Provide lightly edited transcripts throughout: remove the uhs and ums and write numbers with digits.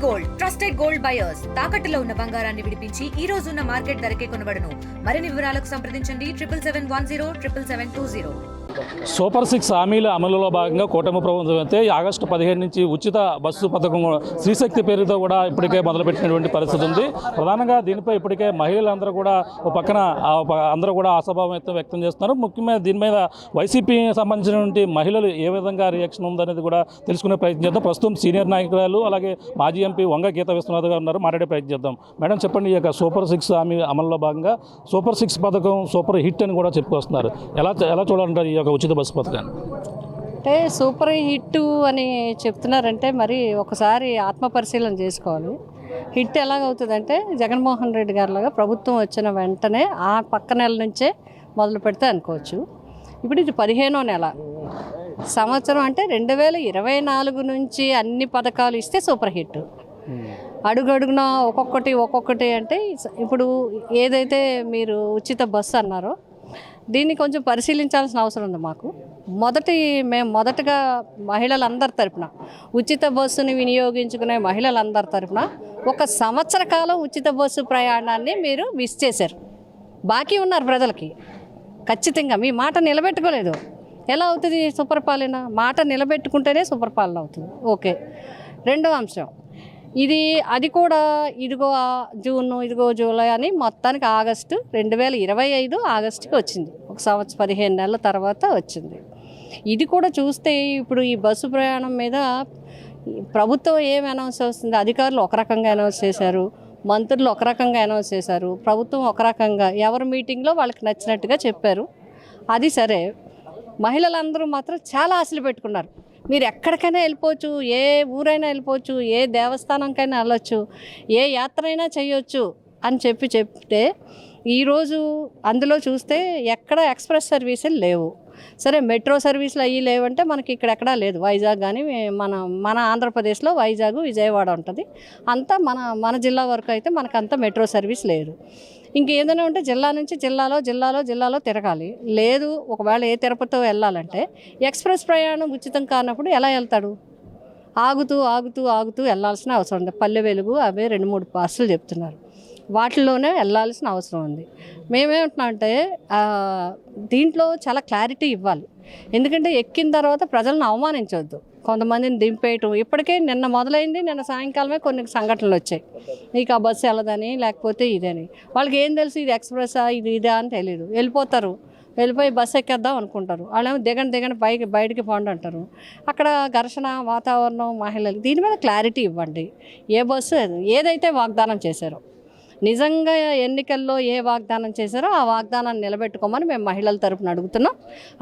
Gold trusted gold buyers తాకట్టులో ఉన్న బంగారాన్ని విడిపించి ఈ రోజు ఉన్న మార్కెట్ ధరకే కొనబడును. మరిన్ని వివరాలకు సంప్రదించండి 77710720. సూపర్ 6 హామీల అమలులో భాగంగా కూటమి ప్రభుత్వం అయితే ఆగస్టు 15 నుంచి ఉచిత బస్సు పథకం శ్రీశక్తి పేరుతో కూడా ఇప్పటికే మొదలుపెట్టినటువంటి పరిస్థితి ఉంది. ప్రధానంగా దీనిపై ఇప్పటికే మహిళలందరూ కూడా ఒక పక్కన అందరూ కూడా ఆశాభావం వ్యక్తం చేస్తున్నారు. ముఖ్యంగా దీని మీద వైసీపీ సంబంధించినటువంటి మహిళలు ఏ విధంగా రియాక్షన్ ఉందనేది కూడా తెలుసుకునే ప్రయత్నం చేద్దాం. ప్రస్తుతం సీనియర్ నాయకురాలు అలాగే మాజీ ఎంపీ వంగ గీత విశ్వనాథ్ గారు ఉన్నారు, మాట్లాడే ప్రయత్నం చేద్దాం. మేడం చెప్పండి, ఈ యొక్క సూపర్ 6 హామీ అమలులో భాగంగా సూపర్ 6 పథకం సూపర్ హిట్ అని కూడా చెప్పుకొస్తున్నారు. ఎలా చూడాలంటారు ఈ యొక్క ఉచిత బస్సు పథకాన్ని? అంటే సూపర్ హిట్ అని చెప్తున్నారంటే మరి ఒకసారి ఆత్మ పరిశీలన చేసుకోవాలి. హిట్ ఎలాగవుతుందంటే జగన్మోహన్ రెడ్డి గారిలాగా ప్రభుత్వం వచ్చిన వెంటనే ఆ పక్క నెల నుంచే మొదలు పెడితే అనుకోవచ్చు. ఇప్పుడు ఇది 15వ నెల సంవత్సరం అంటే 2024 నుంచి అన్ని పథకాలు ఇస్తే సూపర్ హిట్. అడుగడుగున ఒక్కొక్కటి అంటే ఇప్పుడు ఏదైతే మీరు ఉచిత బస్సు అన్నారో దీన్ని కొంచెం పరిశీలించాల్సిన అవసరం ఉంది మాకు. మేము మొదటగా మహిళలందరి తరపున ఉచిత బస్సుని వినియోగించుకునే మహిళలందరి తరపున 1 సంవత్సర కాలం ఉచిత బస్సు ప్రయాణాన్ని మీరు మిస్ చేశారు. బాకీ ఉన్నారు ప్రజలకి. ఖచ్చితంగా మీ మాట నిలబెట్టుకోలేదు. ఎలా అవుతుంది సుపరిపాలన? మాట నిలబెట్టుకుంటేనే సుపరిపాలన అవుతుంది. ఓకే. రెండో అంశం అది కూడా ఇదిగో జూన్, ఇదిగో జూలై అని మొత్తానికి ఆగస్టు 2025 ఆగస్టుకి వచ్చింది. 1 సంవత్సరం 15 నెలల తర్వాత వచ్చింది. ఇది కూడా చూస్తే ఇప్పుడు ఈ బస్సు ప్రయాణం మీద ప్రభుత్వం ఏం అనౌన్స్ చేస్తుంది? అధికారులు ఒక రకంగా అనౌన్స్ చేశారు, మంత్రులు ఒక రకంగా అనౌన్స్ చేశారు, ప్రభుత్వం ఒక రకంగా ఎవరి మీటింగ్లో వాళ్ళకి నచ్చినట్టుగా చెప్పారు. అది సరే, మహిళలందరూ మాత్రం చాలా ఆశలు పెట్టుకున్నారు. మీరు ఎక్కడికైనా వెళ్ళిపోవచ్చు, ఏ ఊరైనా వెళ్ళిపోవచ్చు, ఏ దేవస్థానంకైనా వెళ్ళొచ్చు, ఏ యాత్ర అయినా చేయొచ్చు అని చెప్తే ఈరోజు అందులో చూస్తే ఎక్కడ ఎక్స్ప్రెస్ సర్వీసులు లేవు. సరే, మెట్రో సర్వీసులు అవి లేవంటే మనకి ఇక్కడెక్కడా లేదు. వైజాగ్ కానీ మన ఆంధ్రప్రదేశ్లో వైజాగ్, విజయవాడ ఉంటుంది. అంతా మన జిల్లా వరకు అయితే మనకంత మెట్రో సర్వీస్ లేదు. ఇంకేదైనా ఉంటే జిల్లా నుంచి జిల్లాలో తిరగాలి. లేదు, ఒకవేళ ఏ తిరుపతితో వెళ్ళాలంటే ఎక్స్ప్రెస్ ప్రయాణం ఉచితం కానప్పుడు ఎలా వెళ్తాడు? ఆగుతూ వెళ్ళాల్సిన అవసరం ఉంది. పల్లె వెలుగు అవే 2-3 బస్సులు చెప్తున్నారు, వాటిల్లోనే వెళ్ళాల్సిన అవసరం ఉంది. మేమేమంటున్నామంటే దీంట్లో చాలా క్లారిటీ ఇవ్వాలి. ఎందుకంటే ఎక్కిన తర్వాత ప్రజలను అవమానించవద్దు. కొంతమందిని దింపేయటం ఇప్పటికే నిన్న మొదలైంది. నిన్న సాయంకాలమే కొన్ని సంఘటనలు వచ్చాయి. నీకు ఆ బస్సు వెళ్ళదని, లేకపోతే ఇదని. వాళ్ళకి ఏం తెలుసు ఇది ఎక్స్ప్రెస్సా ఇదా అని తెలియదు. వెళ్ళిపోయి బస్సు ఎక్కేద్దాం అనుకుంటారు. వాళ్ళేమో దిగండి బయటికి పోండి అంటారు. అక్కడ ఘర్షణ వాతావరణం, మహిళలు దీని మీద క్లారిటీ ఇవ్వండి. ఏ బస్సు ఏదైతే వాగ్దానం చేశారో, నిజంగా ఎన్నికల్లో ఏ వాగ్దానం చేశారో ఆ వాగ్దానాన్ని నిలబెట్టుకోమని మేము మహిళల తరపున అడుగుతున్నాం.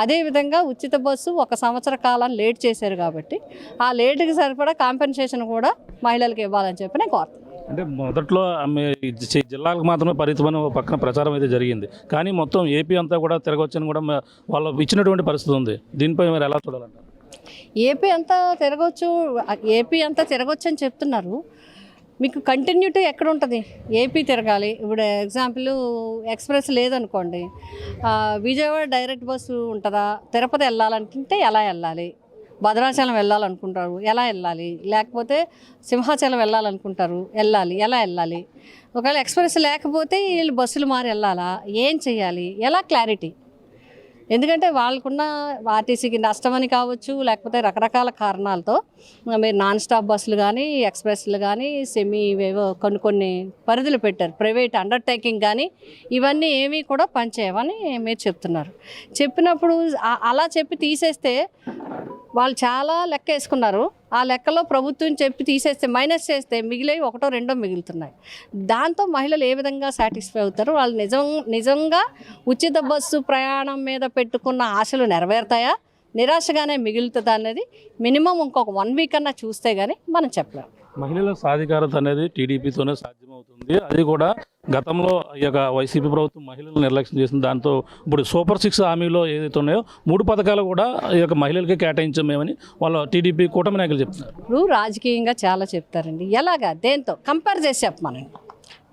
అదేవిధంగా ఉచిత బస్సు 1 సంవత్సర కాలం లేట్ చేశారు కాబట్టి ఆ లేటుకి సరిపడా కాంపెన్సేషన్ కూడా మహిళలకు ఇవ్వాలని చెప్పి నేను కోరుతున్నాను. అంటే మొదట్లో జిల్లాలకు మాత్రమే పరిమితమైన పక్కన ప్రచారం అయితే జరిగింది, కానీ మొత్తం ఏపీ అంతా కూడా తిరగవచ్చని కూడా వాళ్ళు ఇచ్చినటువంటి పరిస్థితి ఉంది. దీనిపై మీరు ఎలా చూడాలంటారు? ఏపీ అంతా తిరగవచ్చు అని చెప్తున్నారు. మీకు కంటిన్యూటీ ఎక్కడ ఉంటుంది? ఏపీ తిరగాలి. ఇప్పుడు ఎగ్జాంపుల్ ఎక్స్ప్రెస్ లేదనుకోండి, విజయవాడ డైరెక్ట్ బస్సు ఉంటుందా? తిరుపతి వెళ్ళాలంటే ఎలా వెళ్ళాలి? భద్రాచలం వెళ్ళాలనుకుంటారు, ఎలా వెళ్ళాలి? లేకపోతే సింహాచలం వెళ్ళాలనుకుంటారు, ఎలా వెళ్ళాలి? ఒకవేళ ఎక్స్ప్రెస్ లేకపోతే వీళ్ళు బస్సులు మారి వెళ్ళాలా? ఏం చేయాలి? ఎలా క్లారిటీ? ఎందుకంటే వాళ్ళకున్న ఆర్టీసీకి నష్టమని కావచ్చు, లేకపోతే రకరకాల కారణాలతో మీరు నాన్ స్టాప్ బస్సులు కానీ, ఎక్స్ప్రెస్లు కానీ, ఇవేవో కొన్ని పరిధులు పెట్టారు. ప్రైవేట్ అండర్టేకింగ్ కానీ ఇవన్నీ ఏమీ కూడా పనిచేయవని మీరు చెప్తున్నారు. చెప్పినప్పుడు అలా చెప్పి తీసేస్తే వాళ్ళు చాలా లెక్క వేసుకున్నారు. ఆ లెక్కలో ప్రభుత్వం చెప్పి తీసేస్తే, మైనస్ చేస్తే మిగిలేవి 1-2 మిగులుతున్నాయి. దాంతో మహిళలు ఏ విధంగా సాటిస్ఫై అవుతారు? వాళ్ళు నిజంగా ఉచిత బస్సు ప్రయాణం మీద పెట్టుకున్న ఆశలు నెరవేరుతాయా, నిరాశగానే మిగులుతుందా అనేది మినిమం ఇంకొక 1 వీక్ అన్నా చూస్తే కానీ మనం చెప్పలేము. మహిళల సాధికారత అనేది టీడీపీతోనే సాధ్యమవుతుంది. అది కూడా గతంలో ఈ యొక్క వైసీపీ ప్రభుత్వం మహిళలు నిర్లక్ష్యం చేసింది. దాంతో ఇప్పుడు సూపర్ 6 హామీలో ఏదైతే ఉన్నాయో 3 పథకాలు కూడా ఈ యొక్క మహిళలకే కేటాయించామేమని వాళ్ళ టీడీపీ కూటమి నాయకులు చెప్తున్నారు. ఇప్పుడు రాజకీయంగా చాలా చెప్తారండి. ఎలాగా? దేంతో కంపేర్ చేసి చెప్పమనండి.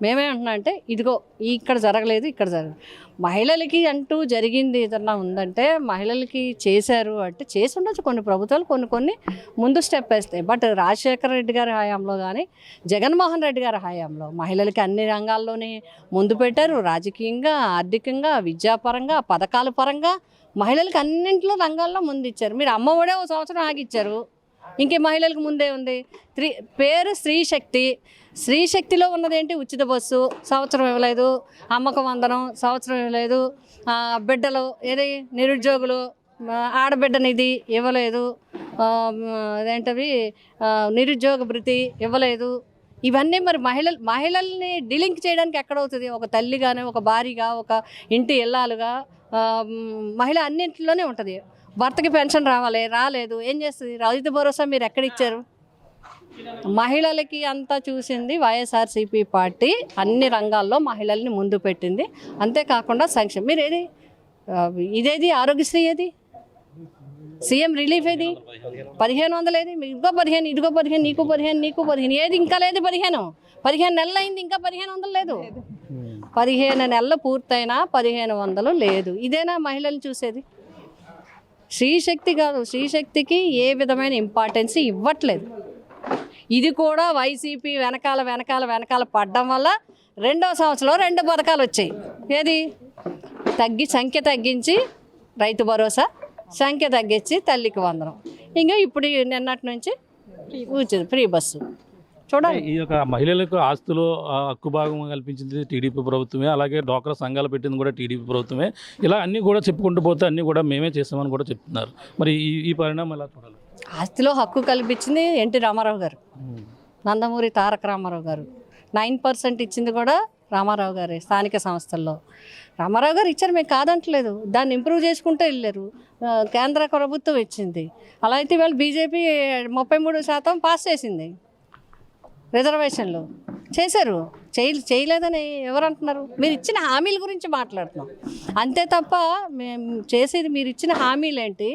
మేమేమంటున్నా అంటే ఇదిగో ఇక్కడ జరగలేదు, ఇక్కడ జరగలేదు. మహిళలకి అంటూ జరిగింది ఏదన్నా ఉందంటే మహిళలకి చేశారు అంటే చేసి ఉండొచ్చు కొన్ని ప్రభుత్వాలు కొన్ని ముందు స్టెప్ వేస్తాయి. బట్ రాజశేఖర రెడ్డి గారి హయాంలో కానీ జగన్మోహన్ రెడ్డి గారి హయాంలో మహిళలకి అన్ని రంగాల్లోనే ముందు పెట్టారు. రాజకీయంగా, ఆర్థికంగా, విద్యాపరంగా, పథకాల పరంగా మహిళలకి అన్నింటిలో రంగాల్లో ముందు ఇచ్చారు. మీరు అమ్మఒడే ఓ సంవత్సరం ఆగిచ్చారు. ఇంకే మహిళలకు ముందే ఉంది. పేరు స్త్రీశక్తి. స్త్రీశక్తిలో ఉన్నదేంటి? ఉచిత బస్సు సంవత్సరం ఇవ్వలేదు, అమ్మక వందనం సంవత్సరం ఇవ్వలేదు, బిడ్డలు ఏది నిరుద్యోగులు ఆడబిడ్డ నిధి ఇవ్వలేదు, అదేంటవి నిరుద్యోగ భృతి ఇవ్వలేదు. ఇవన్నీ మరి మహిళల్ని డిలింక్ చేయడానికి ఎక్కడవుతుంది? ఒక తల్లిగానే, ఒక భార్యగా, ఒక ఇంటి ఇల్లాలుగా మహిళ అన్నింటిలోనే ఉంటుంది. భర్తకి పెన్షన్ రాలేదు, ఏం చేస్తుంది? రైతు భరోసా మీరు ఎక్కడిచ్చారు? మహిళలకి అంతా చూసింది వైఎస్ఆర్సీపీ పార్టీ. అన్ని రంగాల్లో మహిళల్ని ముందు పెట్టింది. అంతేకాకుండా సంక్షేమం మీరు ఇదేది ఆరోగ్యశ్రీ ఏది, సీఎం రిలీఫ్ ఏది, 1500 ఏది, ఇదిగో 15, ఇదిగో 15, నీకు 15, నీకు 15 ఏది? ఇంకా లేదు. 15 నెలలు అయింది, ఇంకా 1500 లేదు. 15 నెలలు పూర్తయినా 1500 లేదు. ఇదేనా మహిళలు చూసేది? స్త్రీశక్తి కాదు, స్త్రీశక్తికి ఏ విధమైన ఇంపార్టెన్స్ ఇవ్వట్లేదు. ఇది కూడా వైసీపీ వెనకాల పడ్డం వల్ల 2వ సంవత్సరంలో 2 పథకాలు వచ్చాయి. ఏది సంఖ్య తగ్గించి రైతు భరోసా, సంఖ్య తగ్గించి తల్లికి వందనం, ఇంకా ఇప్పుడు నిన్నటి నుంచి ఫ్రీ బస్సు. చూడండి, ఈ యొక్క మహిళలకు ఆస్తులు హక్కు భాగం కల్పించింది టీడీపీ ప్రభుత్వమే, అలాగే డ్వాక్రా సంఘాలు పెట్టింది కూడా టీడీపీ ప్రభుత్వమే. ఇలా అన్నీ కూడా చెప్పుకుంటూ పోతే అన్నీ కూడా మేమే చేస్తామని కూడా చెప్తున్నారు. మరి ఈ పరిణామం ఎలా చూడాలి? ఆస్తిలో హక్కు కల్పించింది ఎన్టీ రామారావు గారు, నందమూరి తారక రామారావు గారు. 9% ఇచ్చింది కూడా రామారావు గారే. స్థానిక సంస్థల్లో రామారావు గారు ఇచ్చారు, మేము కాదంటలేదు. దాన్ని ఇంప్రూవ్ చేసుకుంటూ వెళ్ళారు. కేంద్ర ప్రభుత్వం ఇచ్చింది. అలా అయితే వాళ్ళు బీజేపీ 33% పాస్ చేసింది. రిజర్వేషన్లు చేశారు. చేయలేదని ఎవరు అంటున్నారు? మీరు ఇచ్చిన హామీల గురించి మాట్లాడుతున్నాం అంతే తప్ప మేము చేసేది మీరు ఇచ్చిన హామీలు ఏంటి,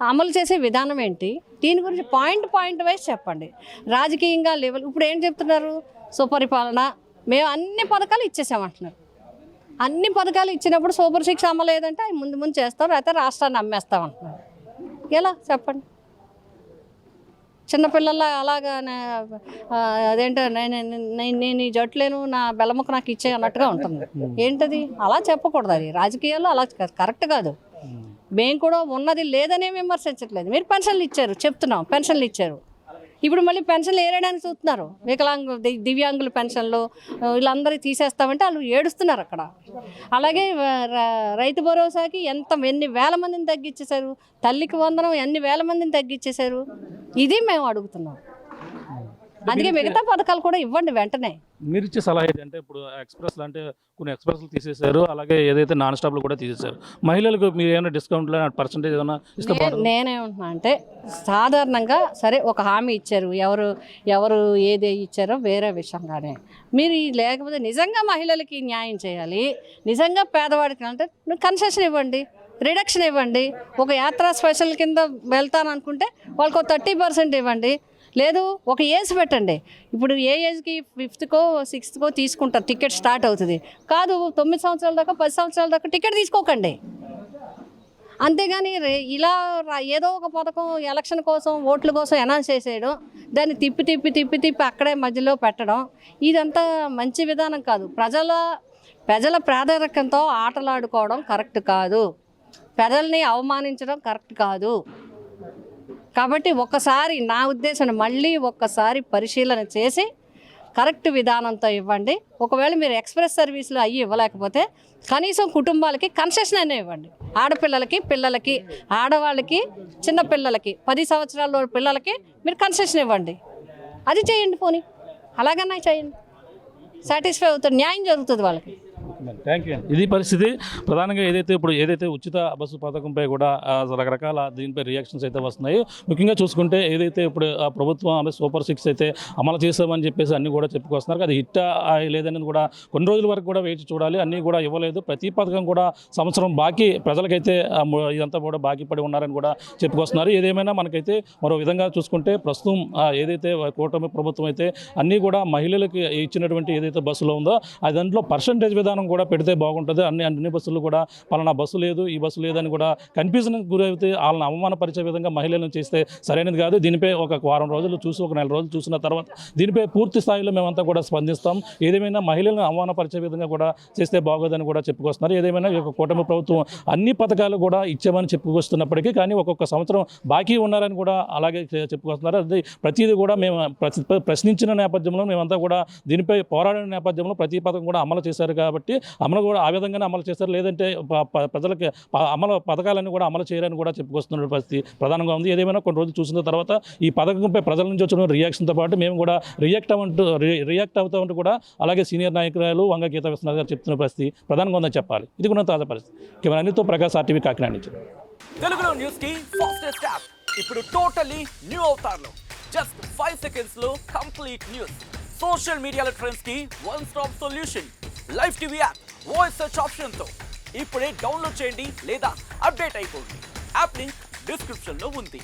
అమలు చేసే విధానం ఏంటి, దీని గురించి పాయింట్ వైజ్ చెప్పండి. రాజకీయంగా లెవెల్ ఇప్పుడు ఏం చెప్తున్నారు? సుపరిపాలన, మేము అన్ని పథకాలు ఇచ్చేసామంటున్నారు. అన్ని పథకాలు ఇచ్చినప్పుడు సూపర్ 6 అమ్మలేదంటే అవి ముందు చేస్తాం, లేకపోతే రాష్ట్రాన్ని అమ్మేస్తామంటున్నారు. ఎలా చెప్పండి? చిన్నపిల్లల అలాగా అదేంటో నేను ఈ జట్లేను, నా బెల్లముక్క నాకు ఇచ్చే అన్నట్టుగా ఉంటుంది. ఏంటది? అలా చెప్పకూడదు. అది రాజకీయాల్లో అలా కరెక్ట్ కాదు. మేము కూడా ఉన్నది లేదనే విమర్శించట్లేదు. మీరు పెన్షన్లు ఇచ్చారు, చెప్తున్నాం పెన్షన్లు ఇచ్చారు. ఇప్పుడు మళ్ళీ పెన్షన్లు ఏరేయడానికి చూస్తున్నారు. దివ్యాంగుల పెన్షన్లు వీళ్ళందరూ తీసేస్తామంటే వాళ్ళు ఏడుస్తున్నారు అక్కడ. అలాగే రైతు భరోసాకి ఎన్ని వేల మందిని తగ్గించేశారు, తల్లికి వందనం ఎన్ని వేల మందిని తగ్గించేశారు. ఇది మేము అడుగుతున్నాం. అందుకే మిగతా పథకాలు కూడా ఇవ్వండి వెంటనే. మీరు ఇచ్చే సలహా ఏంటంటే ఇప్పుడు ఎక్స్ప్రెస్లు అంటే కొన్ని ఎక్స్ప్రెస్లు తీసేశారు, అలాగే ఏదైతే నాన్ స్టాప్లు కూడా తీసేశారు. మహిళలకు మీరు ఏమైనా డిస్కౌంట్లో పర్సెంటేజ్ ఏమైనా ఇష్టపడతారు? నేనేమంటున్నా అంటే సాధారణంగా సరే ఒక హామీ ఇచ్చారు, ఎవరు ఏది ఇచ్చారో వేరే విషయంగానే మీరు లేకపోతే నిజంగా మహిళలకి న్యాయం చేయాలి, నిజంగా పేదవాడికి అంటే కన్సెషన్ ఇవ్వండి, రిడక్షన్ ఇవ్వండి. ఒక యాత్రా స్పెషల్ కింద వెళ్తాను అనుకుంటే వాళ్ళకు 30% ఇవ్వండి. లేదు ఒక ఏజ్ పెట్టండి. ఇప్పుడు ఏ ఏజ్కి 5th-కో 6th-కో తీసుకుంటారు, టికెట్ స్టార్ట్ అవుతుంది. కాదు 9 సంవత్సరాల దాకా 10 సంవత్సరాల దాకా టికెట్ తీసుకోకండి. అంతేగాని ఇలా ఏదో ఒక పథకం ఎలక్షన్ కోసం ఓట్ల కోసం అనౌన్స్ చేసేయడం, దాన్ని తిప్పి అక్కడే మధ్యలో పెట్టడం, ఇదంతా మంచి విధానం కాదు. ప్రజల ప్రాధాన్యతతో ఆటలాడుకోవడం కరెక్ట్ కాదు. ప్రజల్ని అవమానించడం కరెక్ట్ కాదు. కాబట్టి నా ఉద్దేశం మళ్ళీ ఒక్కసారి పరిశీలన చేసి కరెక్ట్ విధానంతో ఇవ్వండి. ఒకవేళ మీరు ఎక్స్ప్రెస్ సర్వీసులు ఇవ్వలేకపోతే కనీసం కుటుంబాలకి కన్సెషన్ అనే ఇవ్వండి. ఆడపిల్లలకి, పిల్లలకి, ఆడవాళ్ళకి, చిన్న పిల్లలకి, 10 సంవత్సరాల పిల్లలకి మీరు కన్సెషన్ ఇవ్వండి. అది చేయండి. పోనీ అలాగన్నా చేయండి, సాటిస్ఫై అవుతుంది, న్యాయం జరుగుతుంది వాళ్ళకి. Thank you. ఇది పరిస్థితి. ప్రధానంగా ఏదైతే ఉచిత బస్సు పథకంపై కూడా రకరకాల దీనిపై రియాక్షన్స్ అయితే వస్తున్నాయి. ముఖ్యంగా చూసుకుంటే ఏదైతే ఇప్పుడు ప్రభుత్వం అంటే సూపర్ 6 అయితే అమలు చేసామని చెప్పేసి అన్ని కూడా చెప్పుకొస్తున్నారు. అది హిట్ లేదనేది కూడా కొన్ని రోజుల వరకు కూడా వేచి చూడాలి. అన్నీ కూడా ఇవ్వలేదు. ప్రతి పథకం కూడా సంవత్సరం బాకీ ప్రజలకైతే ఇదంతా కూడా బాకీ పడి ఉన్నారని కూడా చెప్పుకొస్తున్నారు. ఏదేమైనా మనకైతే మరో విధంగా చూసుకుంటే ప్రస్తుతం ఏదైతే కూటమి ప్రభుత్వం అయితే అన్నీ కూడా మహిళలకు ఇచ్చినటువంటి ఏదైతే బస్సులో ఉందో అది దాంట్లో పర్సంటేజ్ విధానం కూడా పెడితే బాగుంటుంది. అన్ని బస్సులు కూడా పలానా బస్సు లేదు ఈ బస్సు లేదని కూడా కన్ఫ్యూజన్కి గురైతే వాళ్ళని అవమానపరిచే విధంగా మహిళలను చేస్తే సరైనది కాదు. దీనిపై ఒక వారం రోజులు చూసి ఒక నెల రోజులు చూసిన తర్వాత దీనిపై పూర్తి స్థాయిలో మేమంతా కూడా స్పందిస్తాం. ఏదేమైనా మహిళలను అవమానపరిచే విధంగా కూడా చేస్తే బాగోదని కూడా చెప్పుకొస్తున్నారు. ఏదేమైనా ఈ యొక్క కూటమి ప్రభుత్వం అన్ని పథకాలు కూడా ఇచ్చామని చెప్పుకొస్తున్నప్పటికీ కానీ ఒక్కొక్క సంవత్సరం బాకీ ఉన్నారని కూడా అలాగే చెప్పుకొస్తున్నారు. అది ప్రతిదీ కూడా మేము ప్రశ్నించిన నేపథ్యంలో మేమంతా కూడా దీనిపై పోరాడిన నేపథ్యంలో ప్రతి పథకం కూడా అమలు చేశారు కాబట్టి అమలు కూడా ఆ విధంగానే అమలు చేశారు. లేదంటే ప్రజలకి పథకాలన్నీ కూడా అమలు చేయరని కూడా చెప్పుకొస్తున్న పరిస్థితి ప్రధానంగా ఉంది. ఏదేమైనా కొన్ని రోజులు చూసిన తర్వాత ఈ పథకంపై ప్రజల నుంచి వచ్చిన రియాక్షన్తో పాటు మేము కూడా రియాక్ట్ అవుతూ ఉంటూ కూడా అలాగే సీనియర్ నాయకురాలు వంగ గీతా విశ్వనాథ్ గారు చెప్తున్న పరిస్థితి ప్రధానంగా ఉందని చెప్పాలి. ఇది కూడా తాజా పరిస్థితి. కెమెరా అనితో ప్రకాష్, RTV కాకినాడ నుంచి. తెలుగులో న్యూస్ కి ఫాస్టెస్ట్ యాప్ ఇప్పుడు టోటలీ న్యూ అవతార్లో జస్ట్ 5 seconds లో కంప్లీట్ న్యూస్. సోషల్ మీడియాలో ట్రెండ్స్ కి one stop solution. Live TV app voice search option తో ఇప్పుడే డౌన్లోడ్ చేయండి లేదా అప్డేట్ అయిపోండి. యాప్ లింక్ డిస్క్రిప్షన్ లో ఉంది.